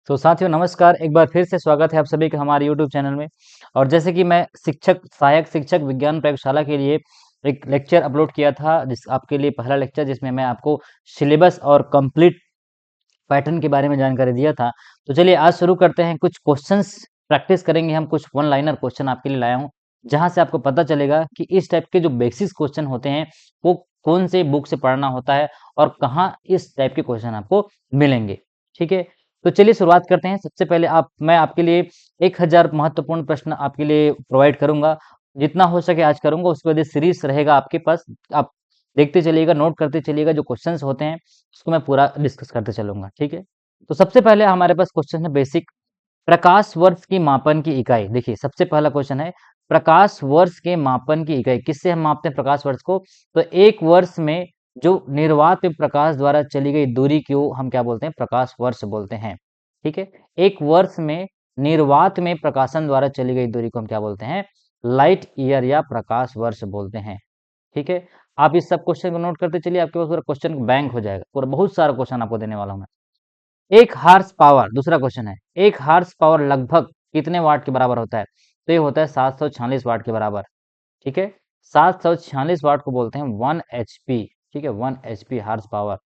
तो साथियों नमस्कार, एक बार फिर से स्वागत है आप सभी का हमारे यूट्यूब चैनल में। और जैसे कि मैं सहायक शिक्षक विज्ञान प्रयोगशाला के लिए एक लेक्चर अपलोड किया था, जिस आपके लिए पहला लेक्चर जिसमें मैं आपको सिलेबस और कंप्लीट पैटर्न के बारे में जानकारी दिया था। तो चलिए आज शुरू करते हैं। कुछ क्वेश्चंस प्रैक्टिस करेंगे हम, कुछ वन लाइनर क्वेश्चन आपके लिए लाया हूँ, जहाँ से आपको पता चलेगा कि इस टाइप के जो बेसिस क्वेश्चन होते हैं वो कौन से बुक से पढ़ना होता है और कहाँ इस टाइप के क्वेश्चन आपको मिलेंगे। ठीक है, तो चलिए शुरुआत करते हैं। सबसे पहले मैं आपके लिए 1000 महत्वपूर्ण प्रश्न आपके लिए प्रोवाइड करूंगा, जितना हो सके आज करूंगा। उसके बाद सीरीज रहेगा आपके पास, आप देखते चलिएगा, नोट करते चलिएगा। जो क्वेश्चंस होते हैं उसको मैं पूरा डिस्कस करते चलूंगा। ठीक है, तो सबसे पहले हमारे पास क्वेश्चन है बेसिक, प्रकाश वर्ष की मापन की इकाई। देखिए सबसे पहला क्वेश्चन है प्रकाश वर्ष के मापन की इकाई। किससे हम मापते हैं प्रकाश वर्ष को? तो एक वर्ष में जो निर्वात में प्रकाश द्वारा चली गई दूरी को हम क्या बोलते हैं? प्रकाश वर्ष बोलते हैं। ठीक है, एक वर्ष में निर्वात में प्रकाशन द्वारा चली गई दूरी को हम क्या बोलते हैं? लाइट ईयर या प्रकाश वर्ष बोलते हैं। ठीक है, आप इस सब क्वेश्चन को नोट करते चलिए, आपके पास पूरा क्वेश्चन बैंक हो जाएगा। पूरा बहुत सारा क्वेश्चन आपको देने वाला हूं मैं। एक हार्स पावर, दूसरा क्वेश्चन है, एक हार्स पावर लगभग कितने वाट के बराबर होता है? तो ये होता है 746 वाट के बराबर। ठीक है, 746 वाट को बोलते हैं 1 HP। ठीक है, 1 HP हार्स पावर।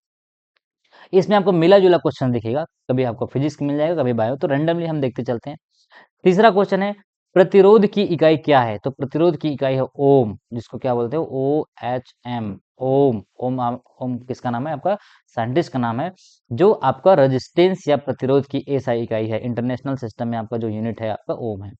इसमें आपको मिला जुला क्वेश्चन दिखेगा, कभी आपको फिजिक्स मिल जाएगा, कभी बायो, तो रैंडमली हम देखते चलते हैं। तीसरा क्वेश्चन है प्रतिरोध की इकाई क्या है? तो प्रतिरोध की इकाई है ओम, जिसको क्या बोलते हो? OHM, ओम। ओम किसका नाम है? आपका साइंटिस्ट का नाम है। जो आपका रेजिस्टेंस या प्रतिरोध की एसआई इकाई है, इंटरनेशनल सिस्टम में आपका जो यूनिट है आपका ओम है।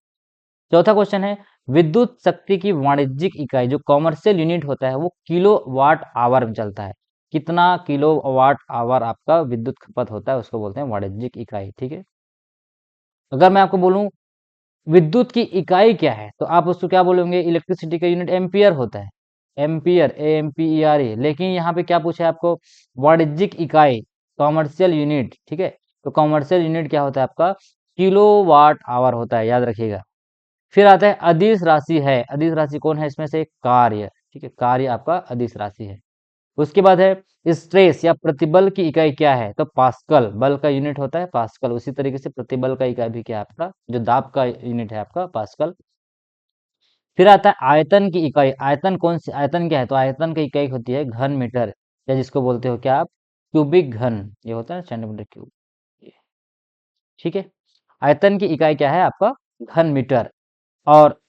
चौथा क्वेश्चन है विद्युत शक्ति की वाणिज्यिक इकाई, जो कॉमर्शियल यूनिट होता है वो किलो वाट आवर में चलता है। कितना किलो वाट आवर आपका विद्युत खपत होता है, उसको बोलते हैं वाणिज्यिक इकाई। ठीक है, अगर मैं आपको बोलूं विद्युत की इकाई क्या है, तो आप उसको क्या बोलोगे? इलेक्ट्रिसिटी का यूनिट एम्पियर होता है, एम्पियर, AMPERE। लेकिन यहाँ पे क्या पूछा है आपको? वाणिज्यिक इकाई, कॉमर्शियल यूनिट। ठीक है, तो कॉमर्शियल यूनिट क्या होता है आपका? किलोवाट आवर होता है, याद रखिएगा। फिर आता है अदिश राशि है। अदिश राशि कौन है? इसमें से कार्य। ठीक है, कार्य आपका अदिश राशि है। उसके बाद है स्ट्रेस या प्रतिबल की इकाई क्या है? तो पास्कल, बल का यूनिट होता है पास्कल। उसी तरीके से प्रतिबल का इकाई भी क्या है आपका? जो दाब का यूनिट है आपका, पास्कल। फिर आता है आयतन की इकाई। आयतन कौन सी? आयतन क्या है? तो आयतन की इकाई होती है घन मीटर, या जिसको बोलते हो क्या आप? क्यूबिक घन। ये होता है सेंटीमीटर क्यूब। ठीक है, आयतन की इकाई क्या है आपका? घन मीटर। और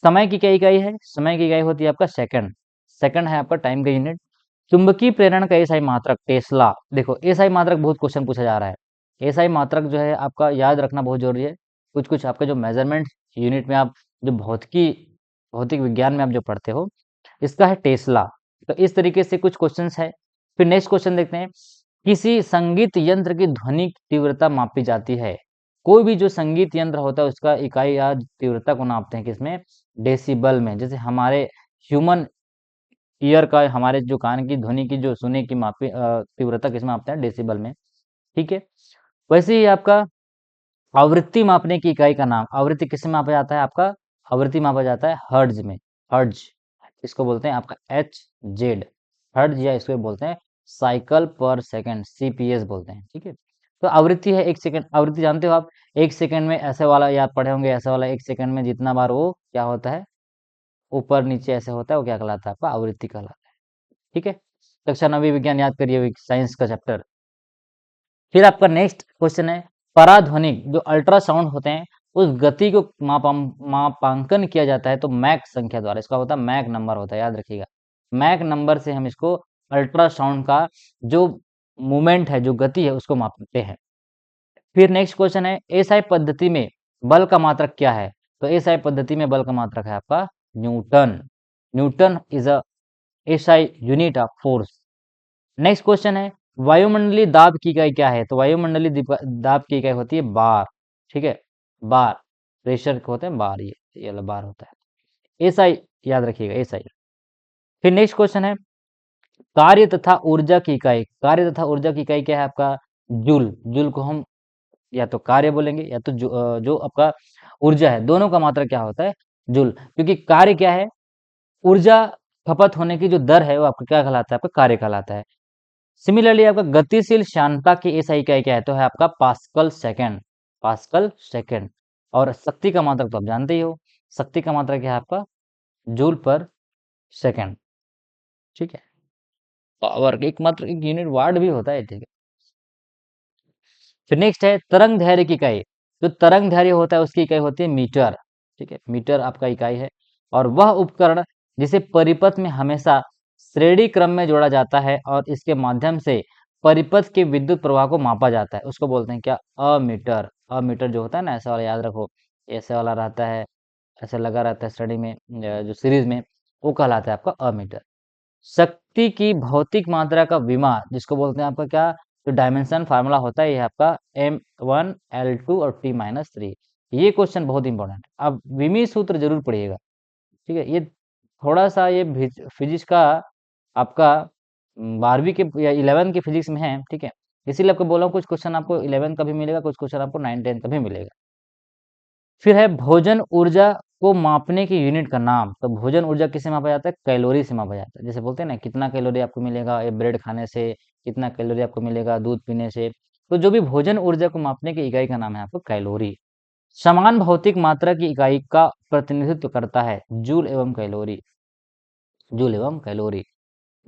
समय की क्या इकाई है? समय की इकाई होती है आपका सेकंड। सेकंड है आपका टाइम का यूनिट। चुंबकीय प्रेरण का एसआई मात्रक टेस्ला। देखो एसआई मात्रक बहुत क्वेश्चन पूछा जा रहा है। एसआई मात्रक जो है आपका याद रखना बहुत जरूरी है। कुछ कुछ आपका जो मेजरमेंट यूनिट में आप जो भौतिक विज्ञान में आप जो पढ़ते हो, इसका है टेस्ला। तो इस तरीके से कुछ क्वेश्चंस है। फिर नेक्स्ट क्वेश्चन देखते हैं, किसी संगीत यंत्र की ध्वनि तीव्रता मापी जाती है। कोई भी जो संगीत यंत्र होता है उसका इकाई या तीव्रता को नापते हैं किसमें? डेसिबल में। जैसे हमारे ह्यूमन ईयर का, हमारे जो कान की ध्वनि की जो सुने की तीव्रता किसमें मापते हैं? डेसिबल में। ठीक है, वैसे ही आपका आवृत्ति मापने की इकाई का नाम, आवृत्ति किसमें मापा जाता है आपका? आवृत्ति मापा जाता है हर्ट्ज में। हर्ट्ज, इसको बोलते हैं आपका HZ, हर्ट्ज, या इसको बोलते हैं साइकिल पर सेकंड, CPS बोलते हैं। ठीक है, तो आवृत्ति है 1 सेकंड। आवृत्ति जानते हो आप? 1 सेकंड में ऐसे वाला, याद पढ़े होंगे, ऐसे वाला 1 सेकंड में जितना बार वो क्या होता है, ऊपर नीचे ऐसे होता है, वो क्या कहलाता है आपका? आवृत्ति कहलाता है। ठीक है, कक्षा 9वीं विज्ञान याद करिए, साइंस का चैप्टर। फिर आपका नेक्स्ट क्वेश्चन है पराध्वनिक, जो अल्ट्रासाउंड होते हैं उस गति को मापांकन किया जाता है तो मैक संख्या द्वारा। इसका होता है मैक नंबर होता है, याद रखिएगा। मैक नंबर से हम इसको अल्ट्रासाउंड का जो मूवमेंट है, जो गति है, उसको मापते हैं। फिर नेक्स्ट क्वेश्चन है एसआई पद्धति में बल का मात्रक क्या है? तो एसआई पद्धति में बल का मात्रक है आपका Newton. Newton is a SI unit of force. Next question है वायुमंडलीय दाब की इकाई क्या है? तो वायुमंडलीय दाब की इकाई होती है बार। ठीक है, बार, प्रेशर होते हैं बार, ये वाला बार होता है। एसआई याद रखिएगा, एसआई। फिर नेक्स्ट क्वेश्चन है कार्य तथा ऊर्जा की इकाई। कार्य तथा ऊर्जा की इकाई क्या है आपका? जूल। जूल को हम या तो कार्य बोलेंगे या तो जो आपका ऊर्जा है, दोनों का मात्रा क्या होता है? जूल। क्योंकि कार्य क्या है? ऊर्जा खपत होने की जो दर है वो आपका क्या कहलाता है? आपका कार्य कहलाता है। सिमिलरली आपका गतिशील श्यानता की एसआई इकाई क्या है, तो है आपका पास्कल सेकेंड, पास्कल सेकेंड। और शक्ति का मात्रक तो आप जानते ही हो, शक्ति का मात्रक क्या है आपका, जूल पर सेकेंड, ठीक है। पावर एक मात्र एक यूनिट वाट भी होता है, ठीक है। फिर नेक्स्ट है तरंग धैर्य की इकाई। जो तरंग धैर्य होता है उसकी इकाई होती है मीटर, ठीक है, मीटर आपका इकाई है। और वह उपकरण जिसे परिपथ में हमेशा श्रेणी क्रम में जोड़ा जाता है और इसके माध्यम से परिपथ के विद्युत प्रवाह को मापा जाता है, उसको बोलते हैं क्या, अमीटर। अमीटर जो होता है ना, ऐसा वाला याद रखो, ऐसे वाला रहता है, ऐसे लगा रहता है स्टडी में, जो सीरीज में, वो कहलाता है आपका अमीटर। शक्ति की भौतिक मात्रा का विमा जिसको बोलते हैं आपका क्या, जो डायमेंशन फार्मूला होता है ये आपका M1 L2 और T-3। ये क्वेश्चन बहुत इंपॉर्टेंट है, अब विमी सूत्र जरूर पढ़िएगा, ठीक है। ये थोड़ा सा ये फिजिक्स का आपका 12वीं के या 11 के फिजिक्स में है, ठीक है। इसीलिए आपको बोला हूँ कुछ क्वेश्चन आपको 11 का भी मिलेगा, कुछ क्वेश्चन आपको 9-10 का भी मिलेगा। फिर है भोजन ऊर्जा को मापने की यूनिट का नाम। तो भोजन ऊर्जा किससे मापा जाता है, कैलोरी से मापा जाता है। जैसे बोलते हैं ना, कितना कैलोरी आपको मिलेगा ये ब्रेड खाने से, कितना कैलोरी आपको मिलेगा दूध पीने से। तो जो भी भोजन ऊर्जा को मापने की इकाई का नाम है आपको कैलोरी। समान भौतिक मात्रा की इकाई का प्रतिनिधित्व करता है जूल एवं कैलोरी, जूल एवं कैलोरी।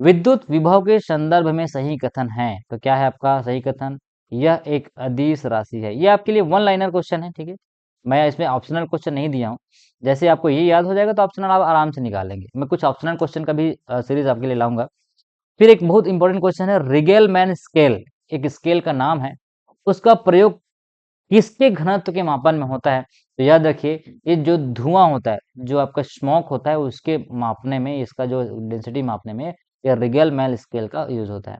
विद्युत विभव के संदर्भ में सही कथन है, तो क्या है आपका सही कथन, यह एक अदिश राशि है। ये आपके लिए वन लाइनर क्वेश्चन है, ठीक है। मैं इसमें ऑप्शनल क्वेश्चन नहीं दिया हूँ, जैसे आपको ये याद हो जाएगा तो ऑप्शनल आप आराम से निकालेंगे। मैं कुछ ऑप्शनल क्वेश्चन का भी सीरीज आपके लिए लाऊंगा। फिर एक बहुत इंपॉर्टेंट क्वेश्चन है रिगेलमैन स्केल, एक स्केल का नाम है, उसका प्रयोग किसके घनत्व के मापन में होता है। तो याद रखिए, ये जो धुआं होता है, जो आपका स्मोक होता है, उसके मापने में, इसका जो डेंसिटी मापने में ये रिगेलमैन स्केल का यूज होता है।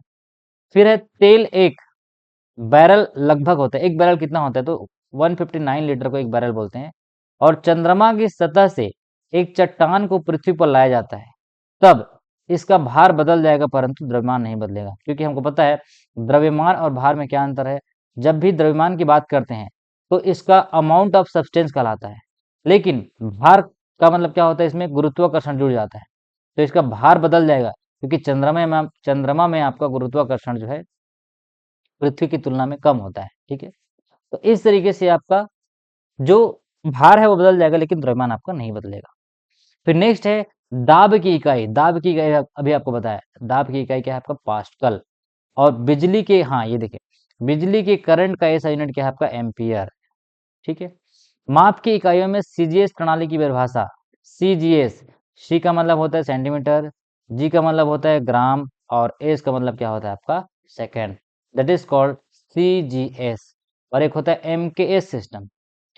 फिर है तेल एक बैरल लगभग होता है, एक बैरल कितना होता है, तो 159 लीटर को एक बैरल बोलते हैं। और चंद्रमा की सतह से एक चट्टान को पृथ्वी पर लाया जाता है, तब इसका भार बदल जाएगा परंतु द्रव्यमान नहीं बदलेगा, क्योंकि हमको पता है द्रव्यमान और भार में क्या अंतर है। जब भी द्रव्यमान की बात करते हैं तो इसका अमाउंट ऑफ सब्सटेंस कहलाता है, लेकिन भार का मतलब क्या होता है, इसमें गुरुत्वाकर्षण जुड़ जाता है, तो इसका भार बदल जाएगा, क्योंकि चंद्रमा में आपका गुरुत्वाकर्षण जो है पृथ्वी की तुलना में कम होता है, ठीक है। तो इस तरीके से आपका जो भार है वो बदल जाएगा, लेकिन द्रव्यमान आपका नहीं बदलेगा। फिर नेक्स्ट है दाब की इकाई। दाब की इकाई अभी आपको बताया, दाब की इकाई क्या है आपका, पास्कल। और बिजली के, हाँ ये देखिए, बिजली के करंट का ऐसा यूनिट क्या है आपका, एम्पियर, ठीक है। माप की इकाइयों में सीजीएस प्रणाली की परिभाषा, सीजीएस, सी का मतलब होता है सेंटीमीटर, जी का मतलब होता है ग्राम, और एस का मतलब क्या होता है आपका, second, that is called CGS. और एक होता है एमकेएस सिस्टम,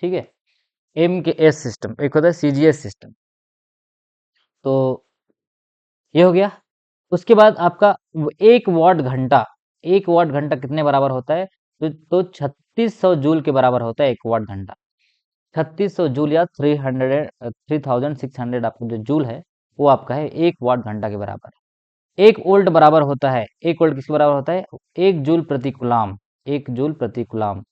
ठीक है, एमकेएस सिस्टम, एक होता है सीजीएस सिस्टम। तो ये हो गया। उसके बाद आपका 1 वाट घंटा, 1 वाट घंटा कितने बराबर होता है, तो 3600 जूल के बराबर होता है 1 वाट घंटा। 3600 जूल या 3600 आपको जो जूल है वो आपका है 1 वाट घंटा के बराबर। 1 वोल्ट बराबर होता है, 1 वोल्ट किसके बराबर होता है, 1 जूल प्रति कूलाम, 1 जूल प्रति कूलाम।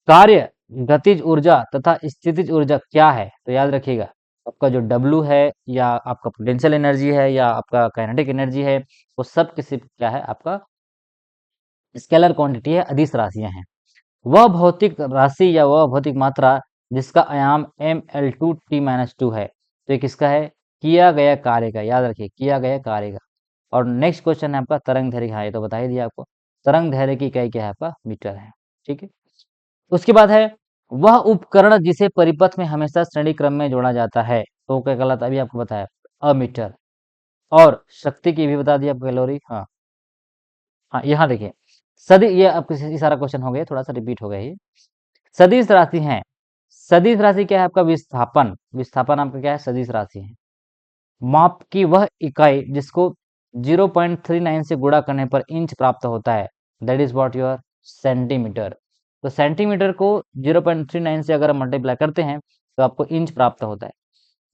कार्य, गतिज ऊर्जा तथा स्थितिज ऊर्जा क्या है, तो याद रखिएगा, आपका जो W है, या आपका पोटेंशियल एनर्जी है, या आपका काइनेटिक एनर्जी है, वो सब किसी क्या है आपका स्केलर क्वांटिटी है, अदिश राशियां हैं। वह भौतिक राशि या वह भौतिक मात्रा जिसका आयाम ML2T-2 है, तो ये किसका है, किया गया कार्य का, याद रखिए किया गया कार्य का। और नेक्स्ट क्वेश्चन है आपका तरंग दैर्घ्य, हाँ ये तो बता ही दिया आपको, तरंग दैर्घ्य की इकाई क्या है आपका, मीटर है, ठीक है। उसके बाद है वह उपकरण जिसे परिपथ में हमेशा श्रेणी क्रम में जोड़ा जाता है, तो क्या कहलाता है, अभी आपको बताया, अमीटर। और शक्ति की भी बता दी आपको, कैलोरी, हाँ। हाँ यहाँ देखिए, सदी, ये आपके ये सारा क्वेश्चन हो गया, थोड़ा सा रिपीट हो गया ये। सदिश राशि है, सदिश राशि क्या है आपका, विस्थापन, विस्थापन आपका क्या है, सदिश राशि है। माप की वह इकाई जिसको 0.39 से गुणा करने पर इंच प्राप्त होता है, that is what your centimetre. तो सेंटीमीटर को 0.39 से अगर हम मल्टीप्लाई करते हैं तो आपको इंच प्राप्त होता है।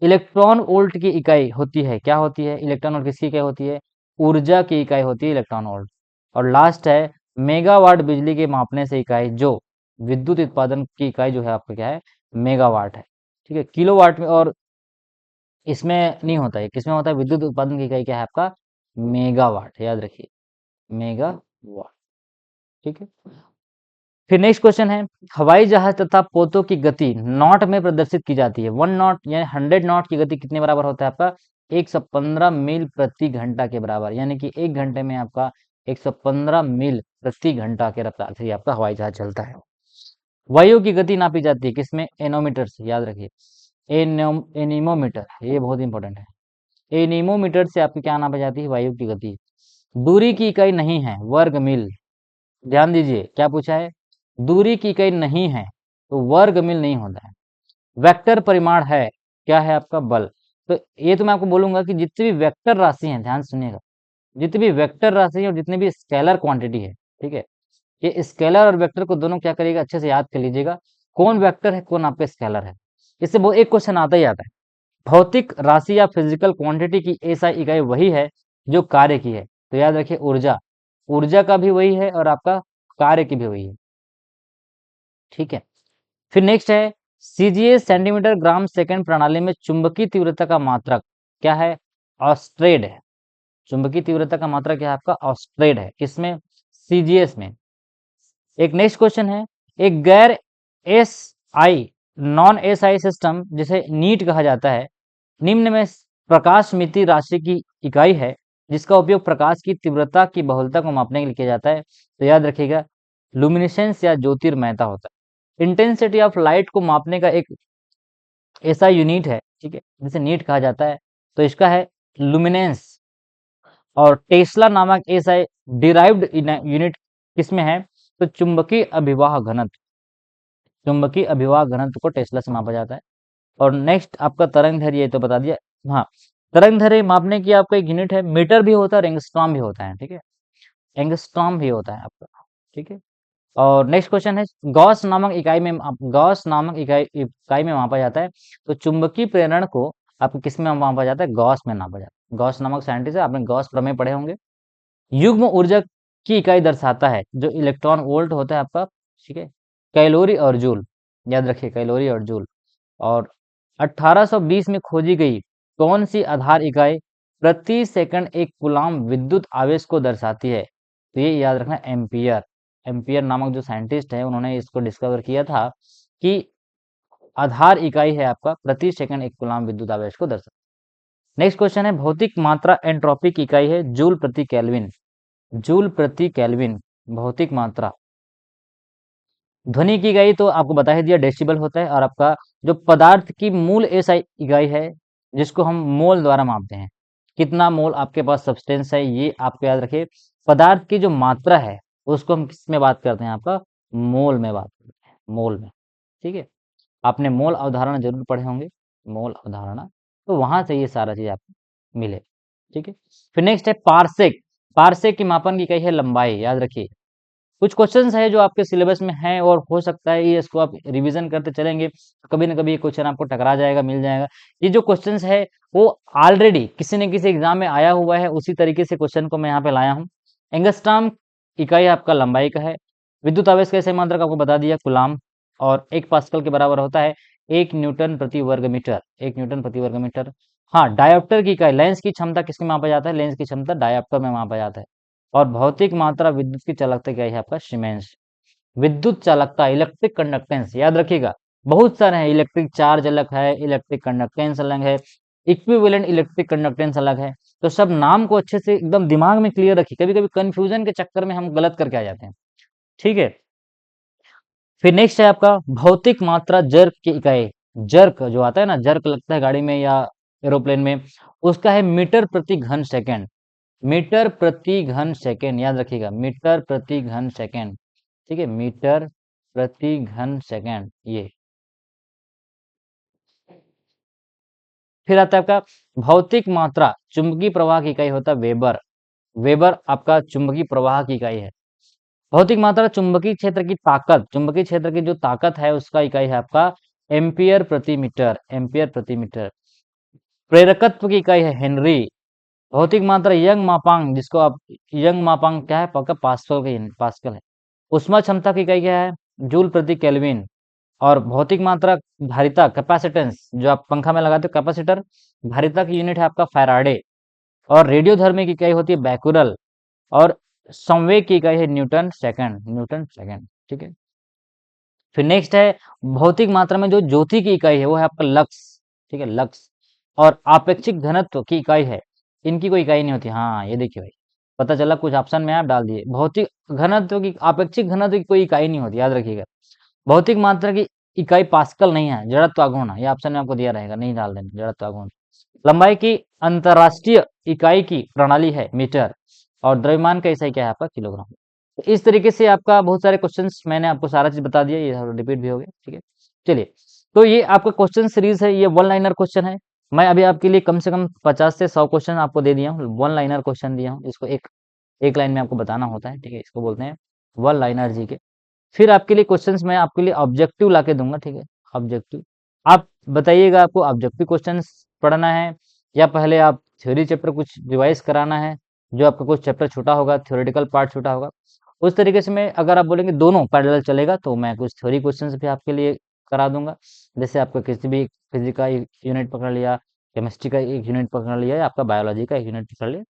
इलेक्ट्रॉन वोल्ट की इकाई होती है, क्या होती है, इलेक्ट्रॉन वोल्ट किसकी इकाई होती है, ऊर्जा की इकाई होती है इलेक्ट्रॉन वोल्ट। और लास्ट है मेगावाट, बिजली के मापने से इकाई, जो विद्युत उत्पादन की इकाई जो है आपका क्या है, मेगावाट है, ठीक है। किलोवाट में और इसमें नहीं होता है, किसमें होता है, विद्युत उत्पादन की इकाई क्या है आपका, मेगावाट, याद रखिए। मेगावाट। ठीक है, फिर नेक्स्ट क्वेश्चन है, हवाई जहाज तथा पोतों की गति नॉट में प्रदर्शित की जाती है। 1 नॉट यानी 100 नॉट की गति कितने बराबर होता है आपका? 115 मील प्रति घंटा के बराबर, यानी कि 1 घंटे में आपका 115 मील प्रति घंटा के रफ्तार से आपका हवाई जहाज चलता है। वायु की गति नापी जाती है किसमें? एनोमीटर से, याद रखिए, एनीमोमीटर, ये बहुत इंपॉर्टेंट है। एनीमोमीटर से आपकी क्या नापी जाती है? वायु की गति। दूरी की इकाई नहीं है वर्ग मील, ध्यान दीजिए क्या पूछा है, दूरी की इकाई नहीं है तो वर्ग मील नहीं होता है। वेक्टर परिमाण है, क्या है आपका? बल। तो ये तो मैं आपको बोलूंगा कि जितनी भी वेक्टर राशि हैं, ध्यान सुनिएगा, जितनी भी वेक्टर राशि है और जितनी भी स्केलर क्वांटिटी है, ठीक है, ये स्केलर और वेक्टर को दोनों क्या करिएगा, अच्छे से याद कर लीजिएगा, कौन वेक्टर है कौन आपका स्केलर है। इससे वो एक क्वेश्चन आता ही आता है, भौतिक राशि या फिजिकल क्वांटिटी की एसआई इकाई वही है जो कार्य की है। तो याद रखिए ऊर्जा, ऊर्जा का भी वही है और आपका कार्य की भी वही है। ठीक है, फिर नेक्स्ट है, सीजीएस सेंटीमीटर ग्राम सेकंड प्रणाली में चुंबकीय तीव्रता का मात्रक क्या है? ऑस्ट्रेड है। चुंबकीय तीव्रता का मात्रक क्या है आपका? ऑस्ट्रेड है, किसमें? सीजीएस में। एक नेक्स्ट क्वेश्चन है, एक गैर S I non S I system जिसे नीट कहा जाता है, निम्न में प्रकाश मिति राशि की इकाई है जिसका उपयोग प्रकाश की तीव्रता की बहुलता को मापने के लिए किया जाता है। तो याद रखिएगा लुमिनेसेंस या ज्योतिर्मयता होता है। इंटेंसिटी ऑफ लाइट को मापने का एक ऐसा यूनिट है, ठीक है, जिसे नीट कहा जाता है, तो इसका है लुमिनेंस। और टेस्ला नामक ऐसा डिराइव्ड यूनिट किसमें है? तो चुंबकीय अभिवाह घनत्व, चुंबकीय अभिवाह घनत्व को टेस्ला से मापा जाता है। और नेक्स्ट आपका तरंग दैर्ध्य, ये तो बता दिया। हाँ, तरंग दैर्ध्य मापने की आपका एक यूनिट है, मीटर भी होता है और एंगस्ट्रॉम भी होता है, ठीक है, एंगस्ट्रॉम भी होता है आपका। ठीक है, और नेक्स्ट क्वेश्चन है, गॉस नामक इकाई में गॉस नामक इकाई में मापा जाता है, तो चुंबकीय प्रेरण को आपको किस में मापा जाता है? गॉस में नापा जाता है। गॉस नामक साइंटिस्ट है, आपने गॉस प्रमेय पढ़े होंगे। युग्म ऊर्जा की इकाई दर्शाता है जो इलेक्ट्रॉन वोल्ट होता है आपका, ठीक है, कैलोरी और जूल, याद रखिए कैलोरी और जूल। और 1820 में खोजी गई कौन सी आधार इकाई प्रति सेकंड एक कूलाम विद्युत आवेश को दर्शाती है? तो ये याद रखना, एम्पियर। एम्पियर नामक जो साइंटिस्ट है उन्होंने इसको डिस्कवर किया था कि आधार इकाई है आपका प्रति सेकंड एक कूलाम विद्युत आवेश को दर्शाता है। नेक्स्ट क्वेश्चन है, भौतिक मात्रा एंट्रोपी की इकाई है जूल प्रति केल्विन। जूल प्रति केल्विन भौतिक मात्रा। ध्वनि की इकाई तो आपको बता ही दिया, डेसिबल होता है। और आपका जो पदार्थ की मूल एसआई इकाई है जिसको हम मोल द्वारा मापते हैं, कितना मोल आपके पास सब्सटेंस है, ये आपको याद रखिए। पदार्थ की जो मात्रा है उसको हम किस में बात करते हैं? आपका मोल में बात करते हैं, मोल में। ठीक है, आपने मोल अवधारणा जरूर पढ़े होंगे, मोल अवधारणा, तो वहां से ये सारा चीज आपको मिले। ठीक है, फिर नेक्स्ट है पारसेक। पारसेक की मापन की इकाई है लंबाई, याद रखिए। कुछ क्वेश्चंस है जो आपके सिलेबस में है और हो सकता है ये इसको आप रिवीजन करते चलेंगे तो कभी ना कभी ये क्वेश्चन आपको टकरा जाएगा, मिल जाएगा। ये जो क्वेश्चंस है वो ऑलरेडी किसी न किसी एग्जाम में आया हुआ है, उसी तरीके से क्वेश्चन को मैं यहाँ पे लाया हूँ। एंगस्ट्रॉम इकाई आपका लंबाई का है। विद्युत आवेश का मात्रक आपको बता दिया, कुलाम, और 1 पास्कल के बराबर होता है 1 न्यूटन प्रति वर्ग मीटर, 1 न्यूटन प्रति वर्ग मीटर। हाँ, डायोप्टर की इकाई, लेंस की क्षमता किसमें मापा जाता है? लेंस की क्षमता डायोप्टर में मापा जाता है। और भौतिक मात्रा विद्युत की चालकता क्या है आपका? सीमेंस। विद्युत चालकता, इलेक्ट्रिक कंडक्टेंस, याद रखिएगा बहुत सारे हैं, इलेक्ट्रिक चार्ज अलग है, इलेक्ट्रिक कंडक्टेंस अलग है, इक्विवेलेंट इलेक्ट्रिक कंडक्टेंस अलग है। तो सब नाम को अच्छे से एकदम दिमाग में क्लियर रखिए, कभी कभी कंफ्यूजन के चक्कर में हम गलत करके आ जाते हैं। ठीक है, फिर नेक्स्ट है आपका भौतिक मात्रा जर्क की इकाई। जर्क जो आता है ना, जर्क लगता है गाड़ी में या एरोप्लेन में, उसका है मीटर प्रति घन सेकेंड। मीटर प्रति घन सेकेंड, याद रखिएगा, मीटर प्रति घन सेकेंड। ठीक है, मीटर प्रति घन सेकेंड ये। फिर आता है आपका भौतिक मात्रा चुंबकीय प्रवाह की इकाई होता है वेबर। वेबर आपका चुंबकीय प्रवाह की इकाई है। भौतिक मात्रा चुंबकीय क्षेत्र की ताकत, चुंबकीय क्षेत्र की जो ताकत है उसका इकाई है आपका एम्पियर प्रति मीटर, एम्पियर प्रति मीटर। प्रेरकत्व की इकाई है हेनरी। भौतिक मात्रा यंग मापांक, जिसको आप यंग मापांक क्या है आपका? पास्कल का, पास्कल है। उष्मा क्षमता की इकाई क्या है? जूल प्रति केल्विन। और भौतिक मात्रा धारिता, कैपेसिटेंस, जो आप पंखा में लगाते हो कैपेसिटर, धारिता की यूनिट है आपका फैराडे। और रेडियोधर्मी की इकाई होती है बैकुरल। और संवेग की इकाई है न्यूटन सेकंड, न्यूटन सेकंड, ठीक है। फिर नेक्स्ट है भौतिक मात्रा में जो ज्योति की इकाई है वो है आपका लक्स, ठीक है, लक्स। और आपेक्षिक घनत्व की इकाई है, इनकी कोई इकाई नहीं होती। हाँ ये देखिए भाई, पता चला कुछ ऑप्शन में आप डाल दिए। भौतिक घनत्व की, आपेक्षिक घनत्व की कोई इकाई नहीं होती, याद रखिएगा। भौतिक मात्रा की इकाई पास्कल नहीं है, जड़त्वाघूर्ण है, ये ऑप्शन में आपको दिया रहेगा, नहीं डाल देना, जड़त्वाघूर्ण। लंबाई की अंतरराष्ट्रीय इकाई की प्रणाली है मीटर, और द्रव्यमान का इकाई क्या है आपका किलोग्राम। तो इस तरीके से आपका बहुत सारे क्वेश्चंस मैंने आपको सारा चीज बता दिया, ये रिपीट भी हो गया, ठीक है। चलिए, तो ये आपका क्वेश्चन सीरीज है, ये वन लाइनर क्वेश्चन है। मैं अभी आपके लिए कम से कम 50 से 100 क्वेश्चन आपको दे दिया हूँ, वन लाइनर क्वेश्चन दिया हूँ, इसको एक एक लाइन में आपको बताना होता है, ठीक है, इसको बोलते हैं वन लाइनर जी के। फिर आपके लिए क्वेश्चंस मैं आपके लिए ऑब्जेक्टिव लाके दूंगा, ठीक है, ऑब्जेक्टिव। आप बताइएगा आपको ऑब्जेक्टिव क्वेश्चंस पढ़ना है, या पहले आप थ्योरी चैप्टर कुछ रिवाइज कराना है, जो आपका कुछ चैप्टर छूटा होगा, थ्योरेटिकल पार्ट छूटा होगा। उस तरीके से मैं, अगर आप बोलेंगे दोनों पैरेलल चलेगा, तो मैं कुछ थ्योरी क्वेश्चंस भी आपके लिए करा दूंगा। जैसे आपका किसी भी फिजिक्स का एक यूनिट पकड़ लिया, केमिस्ट्री का एक यूनिट पकड़ लिया, या आपका बायोलॉजी का एक यूनिट पकड़ लिया,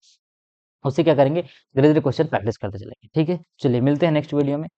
उससे क्या करेंगे, धीरे धीरे क्वेश्चन प्रैक्टिस करते चलेंगे, ठीक है। चलिए मिलते हैं नेक्स्ट वीडियो में।